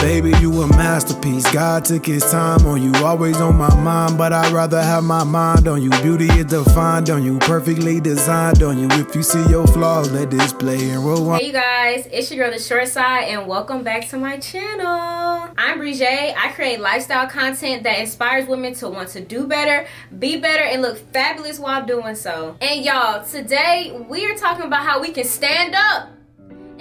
Baby, you a masterpiece. God took his time on you. Always on my mind, but I'd rather have my mind on you. Beauty is defined on you. Perfectly designed on you. If you see your flaws, let this play and roll on. Hey you guys, it's your girl the ShortSide and welcome back to my channel. I'm Brigitte. I create lifestyle content that inspires women to want to do better, be better, and look fabulous while doing so. And y'all, today we are talking about how we can stand up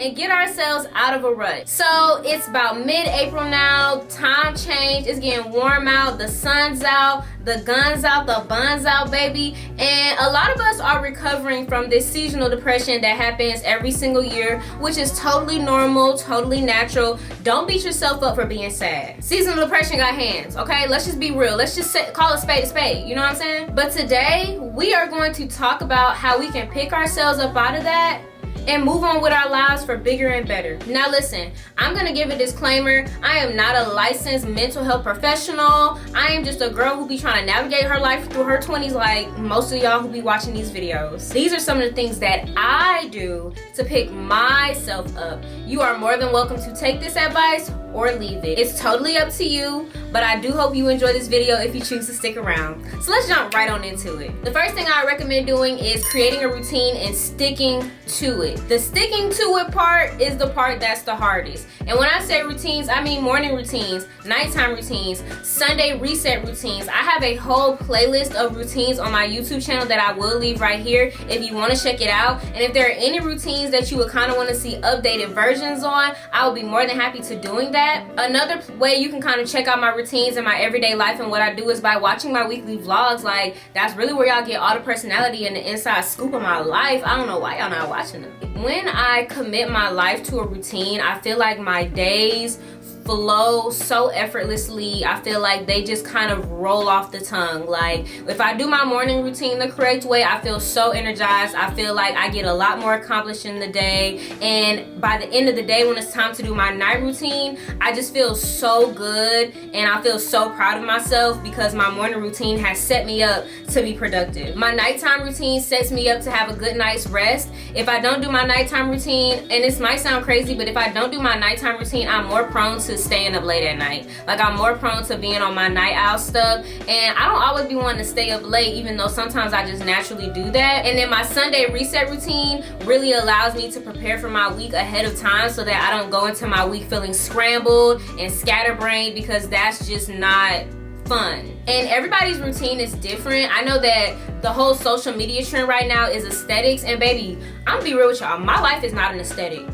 and get ourselves out of a rut. So it's about mid-April now, time change, it's getting warm out, the sun's out, the guns out, the buns out, baby. And a lot of us are recovering from this seasonal depression that happens every single year, which is totally normal, totally natural. Don't beat yourself up for being sad. Seasonal depression got hands, okay? Let's just be real. Let's just call a spade, you know what I'm saying? But today, we are going to talk about how we can pick ourselves up out of that and move on with our lives for bigger and better. Now listen, I'm gonna give a disclaimer. I am not a licensed mental health professional. I am just a girl who be trying to navigate her life through her 20s like most of y'all who be watching these videos. These are some of the things that I do to pick myself up. You are more than welcome to take this advice or leave it. It's totally up to you, but I do hope you enjoy this video if you choose to stick around. So let's jump right on into it. The first thing I recommend doing is creating a routine and sticking to it. The sticking to it part is the part that's the hardest. And when I say routines, I mean morning routines, nighttime routines, Sunday reset routines. I have a whole playlist of routines on my YouTube channel that I will leave right here if you want to check it out. And if there are any routines that you would kind of want to see updated versions on, I will be more than happy to doing that. Another way you can kind of check out my routines and my everyday life and what I do is by watching my weekly vlogs. Like, that's really where y'all get all the personality and the inside scoop of my life. I don't know why y'all not watching them. When I commit my life to a routine, I feel like my days flow so effortlessly. I feel like they just kind of roll off the tongue. Like, if I do my morning routine the correct way, I feel so energized. I feel like I get a lot more accomplished in the day, and by the end of the day when it's time to do my night routine, I just feel so good and I feel so proud of myself because my morning routine has set me up to be productive. My nighttime routine sets me up to have a good night's rest. If I don't do my nighttime routine, and this might sound crazy, but if I don't do my nighttime routine, I'm more prone to staying up late at night. Like, I'm more prone to being on my night owl stuff, and I don't always be wanting to stay up late, even though sometimes I just naturally do that. And then my Sunday reset routine really allows me to prepare for my week ahead of time so that I don't go into my week feeling scrambled and scatterbrained, because that's just not fun. And everybody's routine is different. I know that the whole social media trend right now is aesthetics, and baby, I'm gonna be real with y'all, my life is not an aesthetic.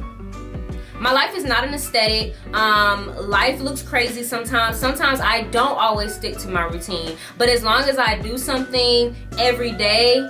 My life is not an aesthetic. Life looks crazy sometimes. Sometimes I don't always stick to my routine. But as long as I do something every day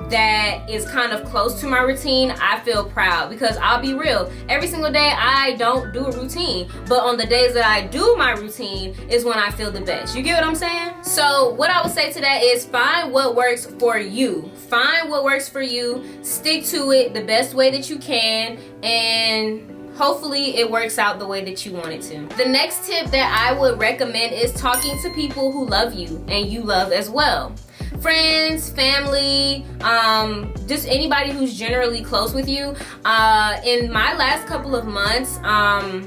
that is kind of close to my routine, I feel proud, because I'll be real, every single day I don't do a routine, but on the days that I do my routine is when I feel the best. You get what I'm saying? So what I would say to that is find what works for you. Find what works for you, stick to it the best way that you can, and hopefully it works out the way that you want it to. The next tip that I would recommend is talking to people who love you and you love as well. Friends, family, just anybody who's generally close with you. In my last couple of months, I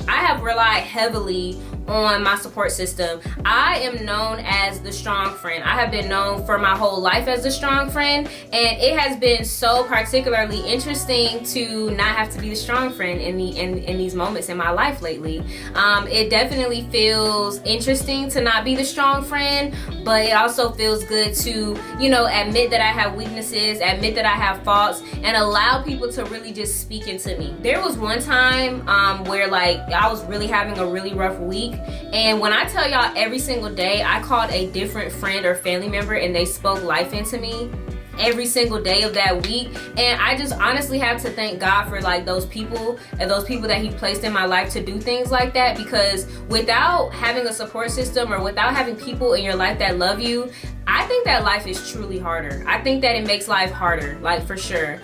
have relied heavily on my support system. I am known as the strong friend. I have been known for my whole life as the strong friend, and it has been so particularly interesting to not have to be the strong friend in these moments in my life lately. It definitely feels interesting to not be the strong friend, but it also feels good to, you know, admit that I have weaknesses, admit that I have faults, and allow people to really just speak into me. There was one time where, like, I was really having a really rough week, and when I tell y'all, every single day I called a different friend or family member and they spoke life into me every single day of that week. And I just honestly have to thank God for, like, those people and those people that he placed in my life to do things like that, because without having a support system or without having people in your life that love you, I think that life is truly harder. I think that it makes life harder, like, for sure.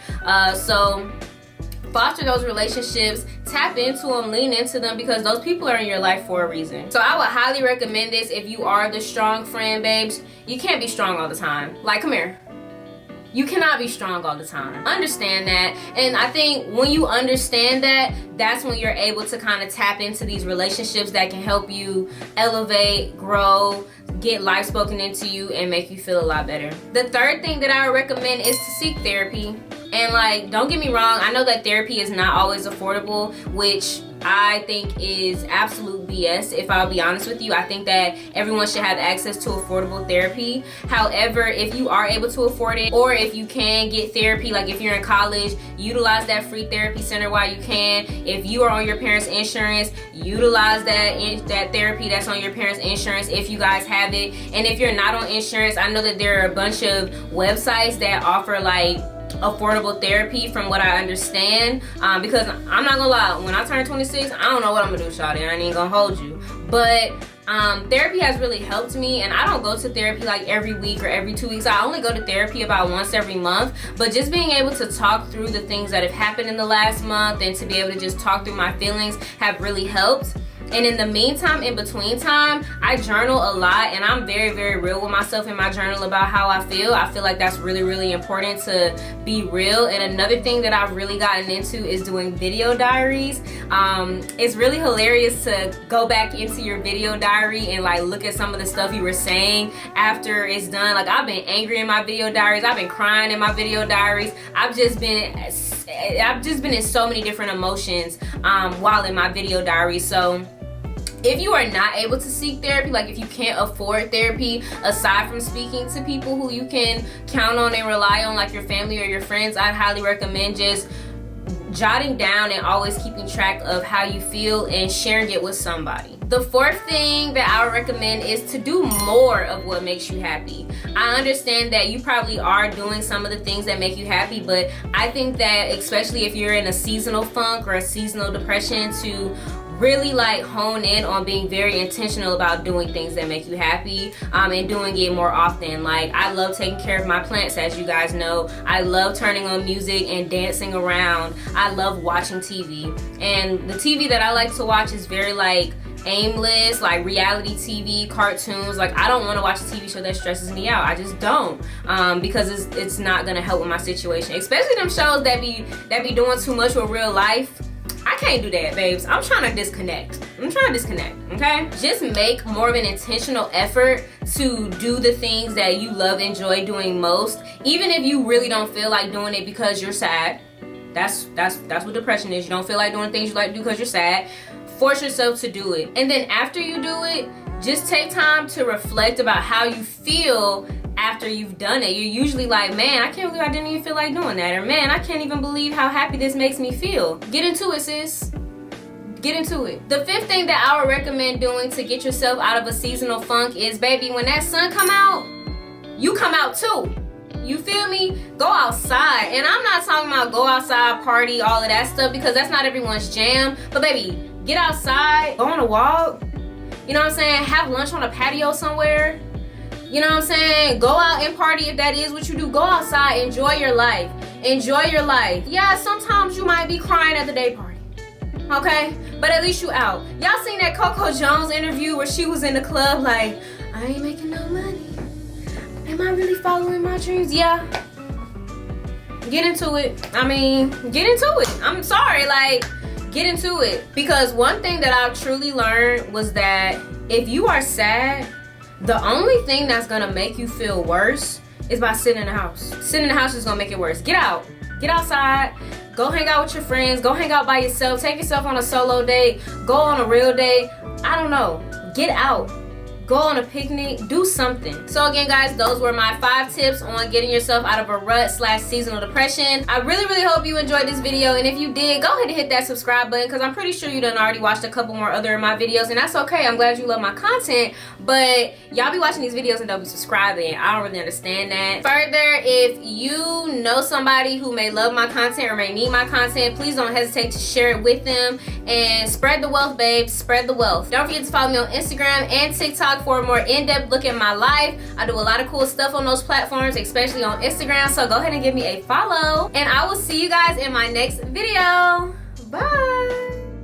So foster those relationships, tap into them, lean into them, because those people are in your life for a reason. So I would highly recommend this if you are the strong friend, babes. You can't be strong all the time. Like, come here. You cannot be strong all the time. Understand that. And I think when you understand that, that's when you're able to kind of tap into these relationships that can help you elevate, grow, get life spoken into you, and make you feel a lot better. The third thing that I would recommend is to seek therapy. And like, don't get me wrong, I know that therapy is not always affordable, which I think is absolute BS, if I'll be honest with you. I think that everyone should have access to affordable therapy. However, if you are able to afford it, or if you can get therapy, like if you're in college, utilize that free therapy center while you can. If you are on your parents' insurance, utilize that therapy that's on your parents' insurance if you guys have it. And if you're not on insurance, I know that there are a bunch of websites that offer like affordable therapy from what I understand, because I'm not gonna lie, when I turn 26, I don't know what I'm gonna do, shawty. I ain't gonna hold you, but therapy has really helped me. And I don't go to therapy like every week or every 2 weeks. I only go to therapy about once every month. But just being able to talk through the things that have happened in the last month and to be able to just talk through my feelings have really helped. And in the meantime, in between time, I journal a lot, and I'm very, very real with myself in my journal about how I feel. I feel like that's really, really important to be real. And another thing that I've really gotten into is doing video diaries. It's really hilarious to go back into your video diary and like look at some of the stuff you were saying after it's done. Like, I've been angry in my video diaries. I've been crying in my video diaries. I've just been in so many different emotions while in my video diary. So if you are not able to seek therapy, like if you can't afford therapy, aside from speaking to people who you can count on and rely on, like your family or your friends, I'd highly recommend just jotting down and always keeping track of how you feel and sharing it with somebody. The fourth thing that I would recommend is to do more of what makes you happy. I understand that you probably are doing some of the things that make you happy, but I think that especially if you're in a seasonal funk or a seasonal depression, to really like hone in on being very intentional about doing things that make you happy, and doing it more often. Like, I love taking care of my plants, as you guys know. I love turning on music and dancing around. I love watching TV, and the TV that I like to watch is very like aimless, like reality TV, cartoons. Like, I don't want to watch a TV show that stresses me out. I just don't, because it's not gonna help with my situation, especially them shows that be doing too much with real life. I can't do that, babes. I'm trying to disconnect, okay? Just make more of an intentional effort to do the things that you love, enjoy doing most, even if you really don't feel like doing it because you're sad. That's what depression is. You don't feel like doing things you like to do because you're sad. Force yourself to do it. And then after you do it, just take time to reflect about how you feel after you've done it. You're usually like, man, I can't believe I didn't even feel like doing that. Or, man, I can't even believe how happy this makes me feel. Get into it, sis. Get into it. The fifth thing that I would recommend doing to get yourself out of a seasonal funk is, baby, when that sun come out, you come out too. You feel me? Go outside. And I'm not talking about go outside, party, all of that stuff, because that's not everyone's jam. But baby, get outside, go on a walk. You know what I'm saying? Have lunch on a patio somewhere. You know what I'm saying? Go out and party if that is what you do. Go outside, enjoy your life. Enjoy your life. Yeah, sometimes you might be crying at the day party, okay? But at least you out. Y'all seen that Coco Jones interview where she was in the club like, I ain't making no money. Am I really following my dreams? Yeah. Get into it. I mean, get into it. I'm sorry, like, get into it. Because one thing that I truly learned was that if you are sad, the only thing that's gonna make you feel worse is by sitting in the house. Sitting in the house is gonna make it worse. Get out. Get outside. Go hang out with your friends. Go hang out by yourself. Take yourself on a solo date. Go on a real date. I don't know. Get out. Go on a picnic. Do something. So again, guys, those were my 5 tips on getting yourself out of a rut/seasonal depression. I really, really hope you enjoyed this video. And if you did, go ahead and hit that subscribe button, because I'm pretty sure you done already watched a couple more other of my videos. And that's okay. I'm glad you love my content. But y'all be watching these videos and don't be subscribing. I don't really understand that. Further, if you know somebody who may love my content or may need my content, please don't hesitate to share it with them. And spread the wealth, babes. Spread the wealth. Don't forget to follow me on Instagram and TikTok for a more in-depth look at my life. I do a lot of cool stuff on those platforms, especially on Instagram, so go ahead and give me a follow. And I will see you guys in my next video. Bye.